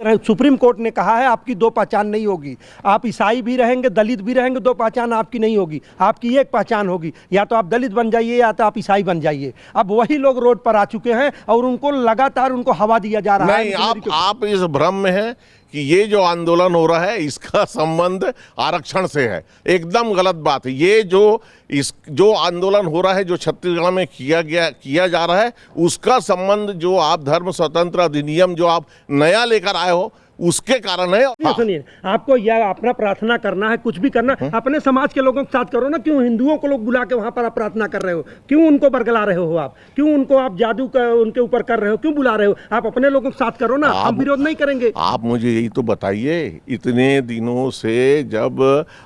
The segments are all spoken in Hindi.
सुप्रीम कोर्ट ने कहा है आपकी दो पहचान नहीं होगी। आप ईसाई भी रहेंगे, दलित भी रहेंगे, दो पहचान आपकी नहीं होगी। आपकी एक पहचान होगी, या तो आप दलित बन जाइए या तो आप ईसाई बन जाइए। अब वही लोग रोड पर आ चुके हैं और उनको लगातार उनको हवा दिया जा रहा है। नहीं, आप इस भ्रम में हैं कि ये जो आंदोलन हो रहा है इसका संबंध आरक्षण से है। एकदम गलत बात है। ये जो आंदोलन हो रहा है, जो छत्तीसगढ़ में किया जा रहा है, उसका संबंध जो आप धर्म स्वतंत्र अधिनियम जो आप नया लेकर आए हो उसके कारण है। हाँ। सुनिए, आपको यह अपना प्रार्थना करना है, कुछ भी करना अपने समाज के लोगों के साथ करो ना। क्यों हिंदुओं को लोग बुला के वहां पर आप प्रार्थना कर रहे हो? क्यों उनको बरगला रहे हो? आप क्यों उनको आप जादू का उनके ऊपर कर रहे हो? क्यों बुला रहे हो? आप अपने लोगों के साथ करो ना, हम विरोध नहीं करेंगे। आप मुझे यही तो बताइए, इतने दिनों से जब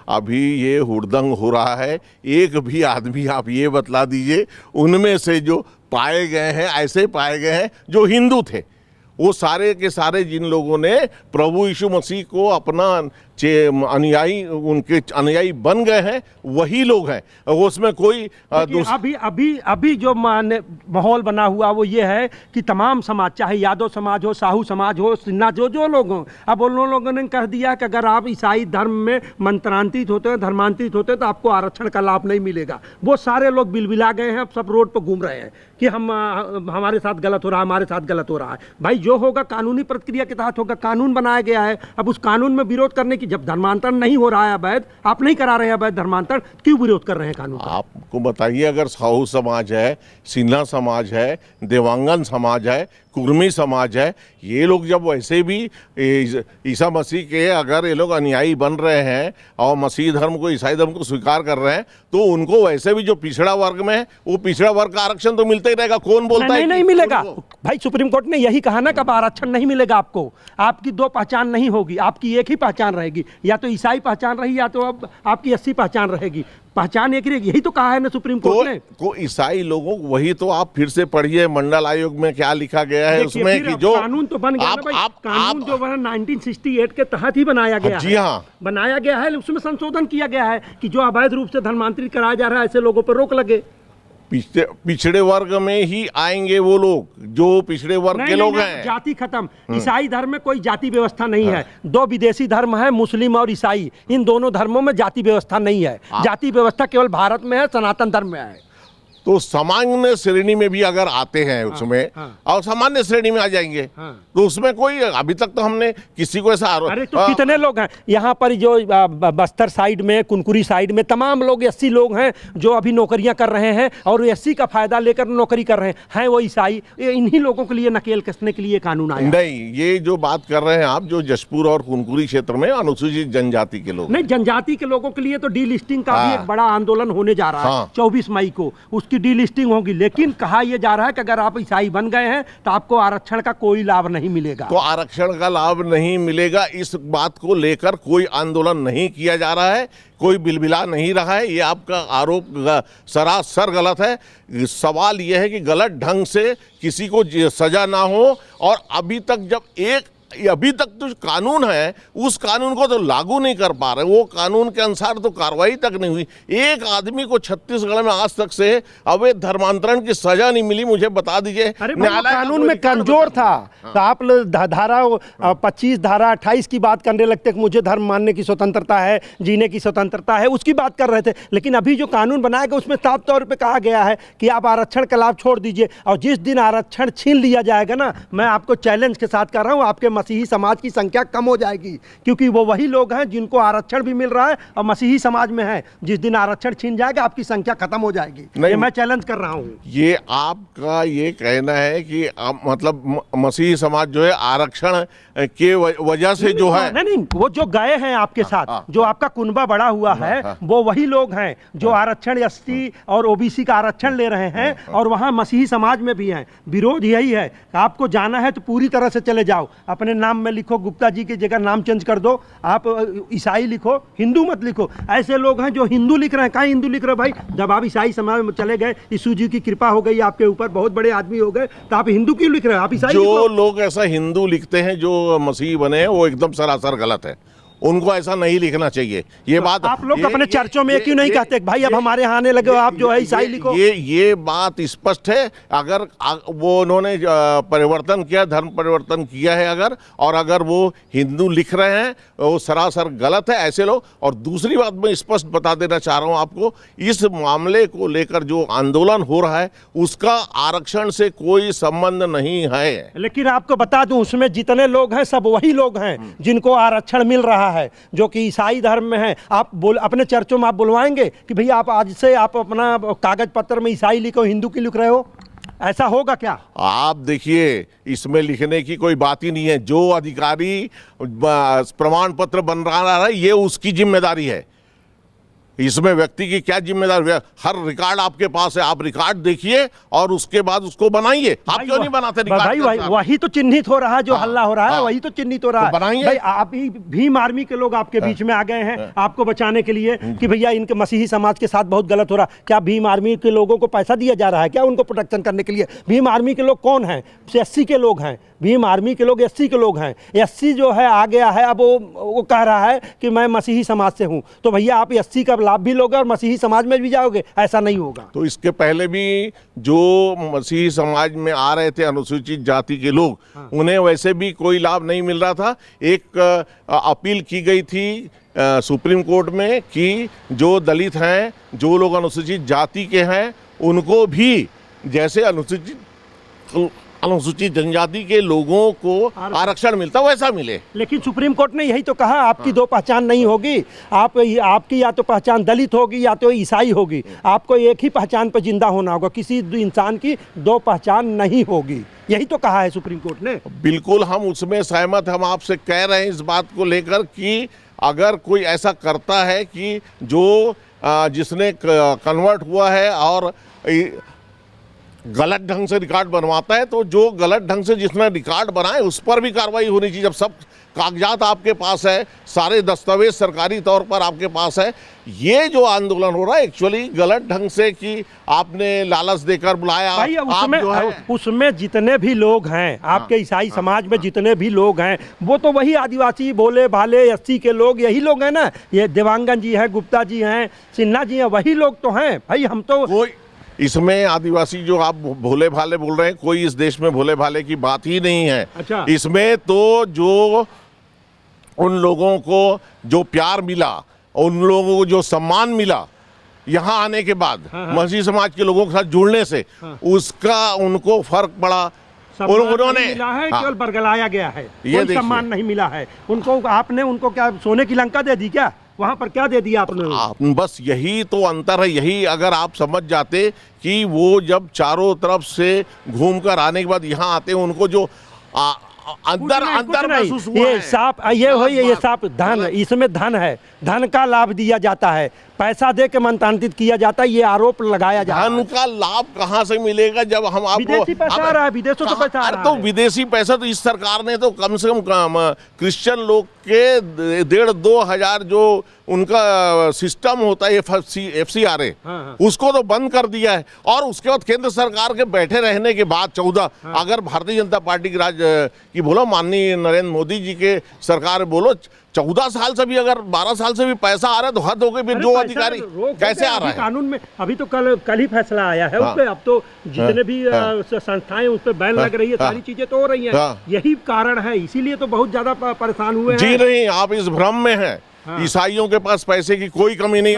अभी ये हुड़दंग हो रहा है, एक भी आदमी आप ये बतला दीजिए उनमें से जो पाए गए हैं, ऐसे पाए गए हैं जो हिंदू थे, वो सारे के सारे जिन लोगों ने प्रभु यीशु मसीह को अपना अनुयायी, उनके अनुयायी बन गए हैं, वही लोग हैं। उसमें कोई अभी जो माहौल बना हुआ वो ये है कि तमाम समाज, चाहे यादव समाज हो, साहू समाज हो, सिन्हा जो लोग हों, अब उन लोगों ने कह दिया कि अगर आप ईसाई धर्म में मंत्रांतरित होते हैं, धर्मांतरित होते हैं, तो आपको आरक्षण का लाभ नहीं मिलेगा। वो सारे लोग बिलबिला गए हैं, अब सब रोड पर घूम रहे हैं कि हमारे साथ गलत हो रहा है, हमारे साथ गलत हो रहा है। भाई जो होगा कानूनी प्रक्रिया के तहत होगा। कानून बनाया गया है, अब उस कानून में विरोध करने की, जब धर्मांतरण नहीं हो रहा है अवैध, आप नहीं करा रहे हैं अवैध धर्मांतरण, क्यों विरोध कर रहे हैं कानून? आपको बताइए, अगर साहू समाज है, सिन्हा समाज है, देवांगन समाज है, कुर्मी समाज है, ये लोग जब वैसे भी ईसा मसीह के अगर ये लोग अनुयायी बन रहे हैं और मसीह धर्म को, ईसाई धर्म को स्वीकार कर रहे हैं, तो उनको वैसे भी जो पिछड़ा वर्ग में है, वो पिछड़ा वर्ग का आरक्षण तो मिलता ही रहेगा। कौन बोलता है नहीं मिलेगा? भाई सुप्रीम कोर्ट ने यही कहा ना, कब आरक्षण नहीं मिलेगा आपको। आपकी दो पहचान नहीं होगी, आपकी एक ही पहचान रहेगी। या तो ईसाई पहचान रही, या तो अब आपकी 80 पहचान रहेगी। पहचान एक रहेगी, यही तो कहा है ना सुप्रीम कोर्ट ने। को ईसाई लोगों, वही तो आप फिर से पढ़िए मंडल आयोग में क्या लिखा गया है उसमें कि जो कानून तो बन गया ना भाई, कानून जो बना 1968 के तहत ही बनाया गया है। जी हाँ, बनाया गया है, उसमें संशोधन किया गया है कि जो अवैध रूप से धर्मांतरित कराया जा रहा है, ऐसे लोगों पर रोक लगे। पिछड़े वर्ग में ही आएंगे वो लोग जो पिछड़े वर्ग के लोग हैं। जाति खत्म, ईसाई धर्म में कोई जाति व्यवस्था नहीं है। दो विदेशी धर्म है, मुस्लिम और ईसाई, इन दोनों धर्मों में जाति व्यवस्था नहीं है। जाति व्यवस्था केवल भारत में है, सनातन धर्म में है। तो सामान्य श्रेणी में भी अगर आते हैं उसमें, और सामान्य श्रेणी में आ जाएंगे, तो उसमें कोई, अभी तक तो हमने किसी को ऐसा अरे तो कितने लोग हैं यहाँ पर, जो बस्तर साइड में, कुनकुरी साइड में, तमाम लोग 80 लोग हैं जो अभी नौकरियां कर रहे हैं और 80 का फायदा लेकर नौकरी कर रहे हैं वो ईसाई। इन्हीं लोगों के लिए नकेल कसने के लिए कानून आया। नहीं, ये जो बात कर रहे हैं आप, जो जशपुर और कुनकुरी क्षेत्र में अनुसूचित जनजाति के लोग, नहीं, जनजाति के लोगों के लिए तो डी लिस्टिंग का भी एक बड़ा आंदोलन होने जा रहा है 24 मई को, की डीलिस्टिंग होगी। लेकिन कहा यह जा रहा है कि अगर आप ईसाई बन गए हैं तो आपको आरक्षण का कोई लाभ नहीं मिलेगा। तो आरक्षण का लाभ नहीं मिलेगा, इस बात को लेकर कोई आंदोलन नहीं किया जा रहा है, कोई बिलबिला नहीं रहा है। ये आपका आरोप सरासर गलत है। सवाल यह है कि गलत ढंग से किसी को सजा ना हो, और अभी तक तो कानून है, उस कानून को तो लागू नहीं कर पा रहे। वो कानून के अनुसार तो कार्रवाई तक नहीं हुई। एक आदमी को छत्तीसगढ़ में आज तक से अवैध धर्मांतरण की सजा नहीं मिली, मुझे बता दीजिए। कानून में कमजोर था। तो आप धारा 25, धारा 28 की बात करने लगते कि मुझे धर्म मानने की स्वतंत्रता है, जीने की स्वतंत्रता है, उसकी बात कर रहे थे। लेकिन अभी जो कानून बनाया गया उसमें साफ तौर पर कहा गया है कि आप आरक्षण का लाभ छोड़ दीजिए। और जिस दिन आरक्षण छीन लिया जाएगा ना, मैं आपको चैलेंज के साथ कर रहा हूँ, आपके मसीही समाज की संख्या कम हो जाएगी, क्योंकि वो वही लोग हैं जिनको आरक्षण भी मिल रहा है और मसीही समाज में है। जिस दिन आरक्षण छीन जाएगा आपकी संख्या खत्म हो जाएगी। ये मैं चैलेंज कर रहा हूँ। ये आपका ये कहना है कि मतलब मसीही समाज जो है आरक्षण के वजह से जो है, नहीं, वो जो गए हैं आपके साथ, जो आपका कुनबा बड़ा हुआ है, वो वही लोग हैं जो आरक्षण एसटी और ओबीसी का आरक्षण ले रहे हैं, और वहाँ मसीही समाज में भी हैं। विरोध यही है, आपको जाना है तो पूरी तरह से चले जाओ, अपने नाम में लिखो, गुप्ता जी की जगह नाम चेंज कर दो, आप ईसाई लिखो, हिंदू मत लिखो। ऐसे लोग हैं जो हिंदू लिख रहे हैं। कहाँ हिंदू लिख रहे हैं भाई? जब आप ईसाई समाज में चले गए, यीशु जी की कृपा हो गई आपके ऊपर, बहुत बड़े आदमी हो गए, तो आप हिंदू क्यों लिख रहे हैं? आप ईसाई। जो लोग ऐसा हिंदू लिखते हैं, जो मसीही बने हैं, वो एकदम सरासर गलत है। उनको ऐसा नहीं लिखना चाहिए। ये बात आप लोग अपने चर्चों में क्यों नहीं कहते भाई अब हमारे यहाँ आने लगे हो, आप जो है ईसाई लिखो? ये बात स्पष्ट है। अगर वो उन्होंने परिवर्तन किया, धर्म परिवर्तन किया है अगर, और अगर वो हिंदू लिख रहे हैं वो सरासर गलत है ऐसे लोग। और दूसरी बात मैं स्पष्ट बता देना चाह रहा हूं आपको, इस मामले को लेकर जो आंदोलन हो रहा है उसका आरक्षण से कोई संबंध नहीं है। लेकिन आपको बता दूं उसमें जितने लोग हैं सब वही लोग हैं जिनको आरक्षण मिल रहा है, जो कि ईसाई धर्म में है। आप अपने चर्चों में आप बुलवाएंगे कि भैया आप आज से आप अपना कागज पत्र में ईसाई लिखो, हिंदू की लिख रहे हो? ऐसा होगा क्या? आप देखिए, इसमें लिखने की कोई बात ही नहीं है। जो अधिकारी प्रमाण पत्र बन रहा है ये उसकी जिम्मेदारी है। इसमें व्यक्ति की क्या जिम्मेदारी है? हर रिकॉर्ड आपके पास है, आप रिकॉर्ड देखिए और उसके बाद उसको बनाइए। आप क्यों नहीं बनाते रिकॉर्ड? भाई वही तो चिन्हित हो रहा है, जो हल्ला हो रहा है वही तो चिन्हित हो रहा है। बनाइए। भाई आप ही भीम आर्मी के लोग आपके बीच में आ गए हैं आपको बचाने के लिए कि भैया इनके मसीही समाज के साथ बहुत गलत हो रहा है। क्या भीम आर्मी के लोगों को पैसा दिया जा रहा है क्या उनको प्रोटेक्शन करने के लिए? भीम आर्मी के लोग कौन हैं? एससी के लोग हैं। भीम आर्मी के लोग एससी के लोग हैं। एससी जो है आ गया है, अब वो कह रहा है कि मैं मसीही समाज से हूं, तो भैया आप एससी का लाभ भी लोगे और मसीही समाज में भी जाओगे? ऐसा नहीं होगा। तो इसके पहले भी जो मसीही समाज में आ रहे थे अनुसूचित जाति के लोग, उन्हें वैसे भी कोई लाभ नहीं मिल रहा था। एक अपील की गई थी सुप्रीम कोर्ट में कि जो दलित हैं, जो लोग अनुसूचित जाति के हैं, उनको भी जैसे अनुसूचित जनजाति के लोगों को आरक्षण मिलता वैसा मिले। लेकिन सुप्रीम कोर्ट ने यही तो कहा, आपकी दो पहचान नहीं होगी। आपकी या तो पहचान दलित होगी या तो ईसाई होगी। आपको एक ही पहचान पर जिंदा होना होगा, किसी इंसान की दो पहचान नहीं होगी। यही तो कहा है सुप्रीम कोर्ट ने। बिल्कुल हम उसमें सहमत। हम आपसे कह रहे हैं इस बात को लेकर कि अगर कोई ऐसा करता है कि जो जिसने कन्वर्ट हुआ है और गलत ढंग से रिकॉर्ड बनवाता है, तो जो गलत ढंग से जिसने रिकॉर्ड बनाए उस पर भी कार्रवाई होनी चाहिए। जब सब कागजात आपके पास है, सारे दस्तावेज सरकारी तौर पर आपके पास है, ये जो आंदोलन हो रहा है एक्चुअली गलत ढंग से कि आपने लालच देकर बुलाया। भाई उसमें जितने भी लोग हैं आपके ईसाई समाज में जितने भी लोग हैं वो तो वही आदिवासी भोले भाले एससी के लोग, यही लोग हैं ना। ये देवांगन जी हैं, गुप्ता जी हैं, सिन्हा जी हैं, वही लोग तो हैं। भाई हम तो कोई इसमें आदिवासी जो आप भोले भाले बोल रहे हैं, कोई इस देश में भोले भाले की बात ही नहीं है। अच्छा। इसमें तो जो उन लोगों को जो प्यार मिला, उन लोगों को जो सम्मान मिला यहाँ आने के बाद, मसीही समाज के लोगों के साथ जुड़ने से, उसका उनको फर्क पड़ा। उन्होंने मिला है, केवल बरगलाया गया है, कोई सम्मान नहीं मिला है उनको। आपने उनको क्या सोने की लंका दे दी क्या? वहां पर क्या दे दिया आपने? बस यही तो अंतर है। यही अगर आप समझ जाते कि वो जब चारों तरफ से घूमकर आने के बाद यहाँ आते, उनको जो अंदर महसूस हुआ ये साफ ये साफ धन, इसमें धन है, धन का लाभ दिया जाता है, पैसा दे के मंत्रांकित किया जाता है, ये आरोप लगाया जाता है। धन का लाभ कहाँ से मिलेगा जब हम आपको विदेशी पैसा आ रहा है, विदेशों से पैसा आ रहा है। तो विदेशी पैसा तो इस सरकार ने तो कम से कम क्रिश्चियन लोग के 1,500-2 हजार जो उनका सिस्टम होता है FCRA, उसको तो बंद कर दिया है। और उसके बाद केंद्र सरकार के बैठे रहने के बाद 14 अगर भारतीय जनता पार्टी की की बोलो, माननीय नरेंद्र मोदी जी के सरकार बोलो, 14 साल से भी अगर 12 साल से भी पैसा आ रहा है तो हद हो गई। फिर जो अधिकारी कैसे आ रहा है? कानून में अभी तो कल ही फैसला आया है उस पे। अब तो जितने भी संस्थाएं उस पे बैन लग रही है, सारी चीजें तो हो रही हैं। यही कारण है, इसीलिए तो बहुत ज्यादा परेशान हुए हैं। जी नहीं, आप इस भ्रम में हैं। ईसाइयों के पास पैसे की कोई कमी नहीं।